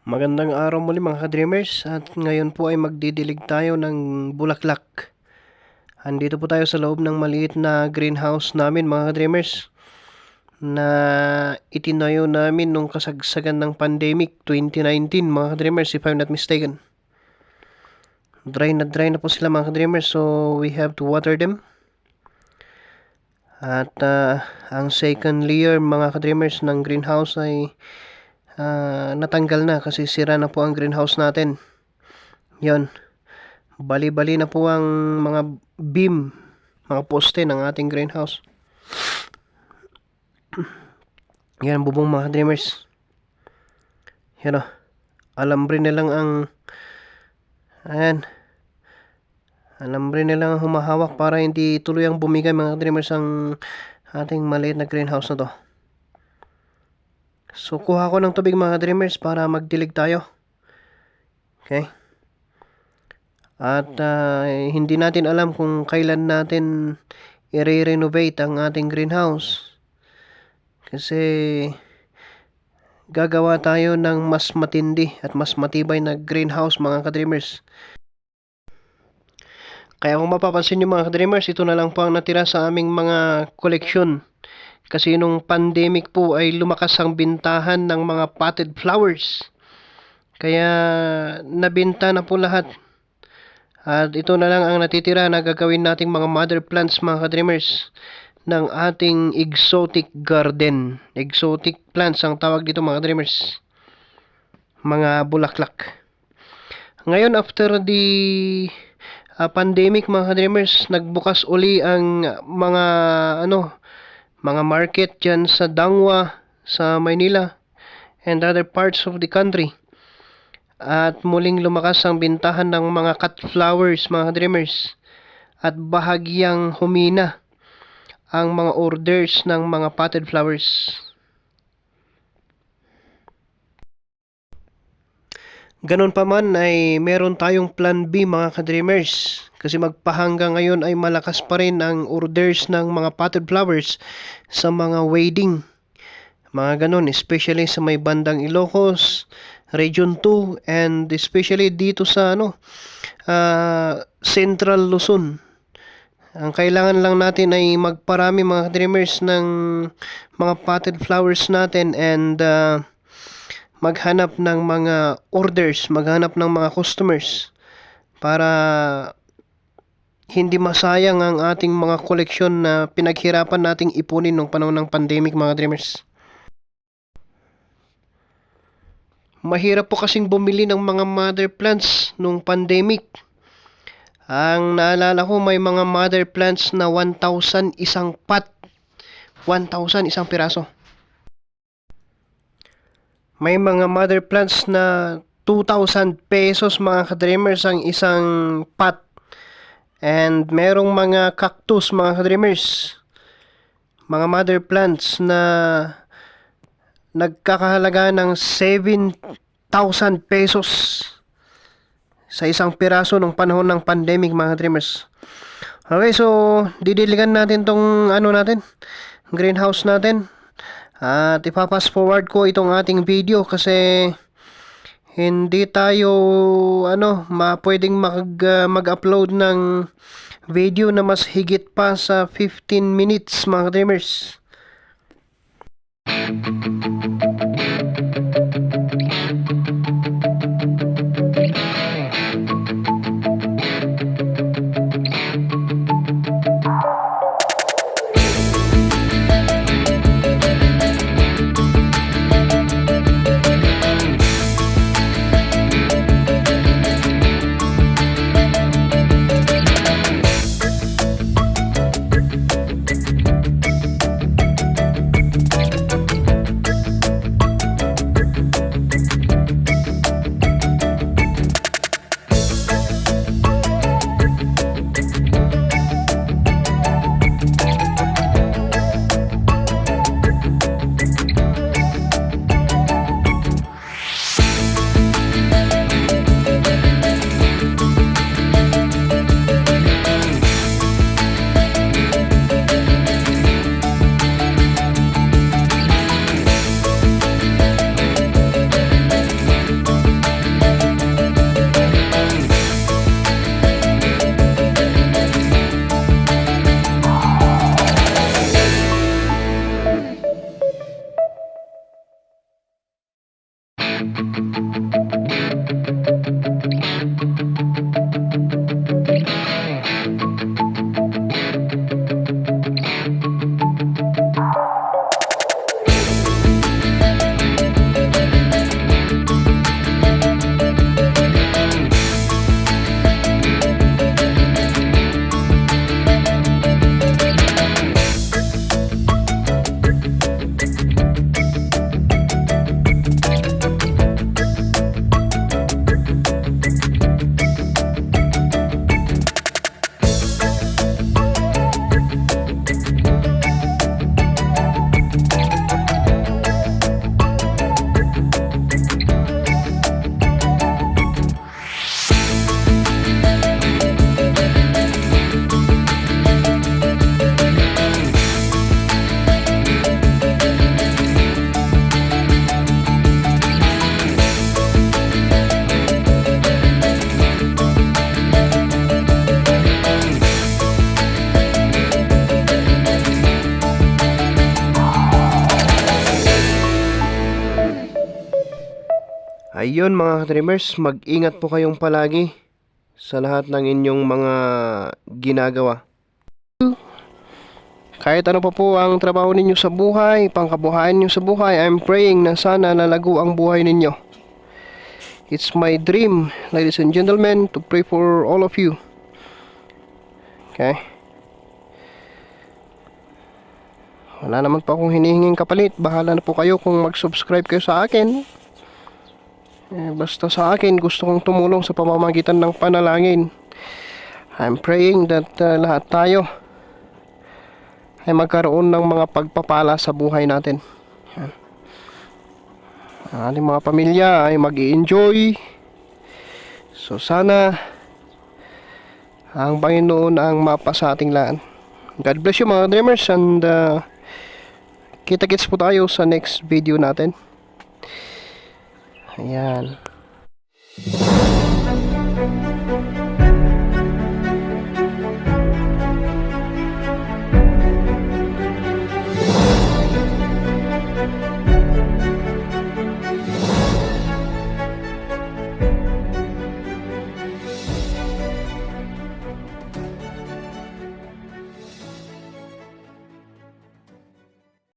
Magandang araw muli mga ka-dreamers, at ngayon po ay magdidilig tayo ng bulaklak. Andito po tayo sa loob ng maliit na greenhouse namin mga ka-dreamers na itinayo namin nung kasagsagan ng pandemic 2019 mga ka-dreamers, if I'm not mistaken. Dry na po sila mga ka-dreamers, so we have to water them. At ang second layer mga ka-dreamers ng greenhouse ay natanggal na kasi sira na po ang greenhouse natin. Yon, bali-bali na po ang mga beam, mga poste ng ating greenhouse. Yan ang bubong mga dreamers. Yan o, alambre na lang ang alambre na lang ang humahawak para hindi tuluyang bumigay mga dreamers ang ating maliit na greenhouse na to. So, kuha ko ng tubig mga dreamers para magdilig tayo. Okay? At hindi natin alam kung kailan natin i-renovate ang ating greenhouse. Kasi gagawa tayo ng mas matindi at mas matibay na greenhouse mga ka-dreamers. Kaya kung mapapansin nyo mga ka-dreamers, ito na lang po ang natira sa aming mga koleksyon. Kasi nung pandemic po ay lumakas ang bintahan ng mga potted flowers. Kaya nabinta na po lahat. At ito na lang ang natitira na gagawin nating mga mother plants mga ka-dreamers ng ating exotic garden. Exotic plants ang tawag dito mga dreamers. Mga bulaklak. Ngayon after the pandemic mga ka-dreamers, nagbukas uli ang mga market dyan sa Dangwa, sa Maynila, and other parts of the country. At muling lumakas ang bintahan ng mga cut flowers, mga dreamers. At bahagyang humina ang mga orders ng mga potted flowers. Ganon pa man ay meron tayong plan B mga ka-dreamers. Kasi magpahanggang ngayon ay malakas pa rin ang orders ng mga potted flowers sa mga wedding. Mga ganon, especially sa may bandang Ilocos, Region 2, and especially dito sa Central Luzon. Ang kailangan lang natin ay magparami mga dreamers ng mga potted flowers natin and maghanap ng mga orders, maghanap ng mga customers para hindi masayang ang ating mga koleksyon na pinaghirapan nating ipunin nung panahon ng pandemic mga dreamers. Mahirap po kasing bumili ng mga mother plants nung pandemic. Ang naalala ko may mga mother plants na 1,000 isang pot. 1,000 isang piraso. May mga mother plants na 2,000 pesos mga ka-dreamers ang isang pot. And merong mga cactus mga ka-dreamers. Mga mother plants na nagkakahalaga ng 7,000 pesos sa isang piraso nung panahon ng pandemic mga dreamers. Okay, so didiligan natin tong greenhouse natin. At ipapass forward ko itong ating video kasi hindi tayo pwedeng mag-upload ng video na mas higit pa sa 15 minutes mga dreamers. Ayun mga ka-dreamers, mag-ingat po kayong palagi sa lahat ng inyong mga ginagawa. Kahit ano pa po ang trabaho ninyo sa buhay, pangkabuhayan ninyo sa buhay, I'm praying na sana lalago ang buhay ninyo. It's my dream, ladies and gentlemen, to pray for all of you. Okay? Wala naman po akong hinihinging kapalit. Bahala na po kayo kung mag-subscribe kayo sa akin. Basta sa akin, gusto kong tumulong sa pamamagitan ng panalangin. I'm praying that lahat tayo ay magkaroon ng mga pagpapala sa buhay natin. Ang ating mga pamilya ay mag-i-enjoy. So sana ang Panginoon ang mapa sa ating lahat. God bless you mga dreamers, and kita-kits po tayo sa next video natin. Ayan.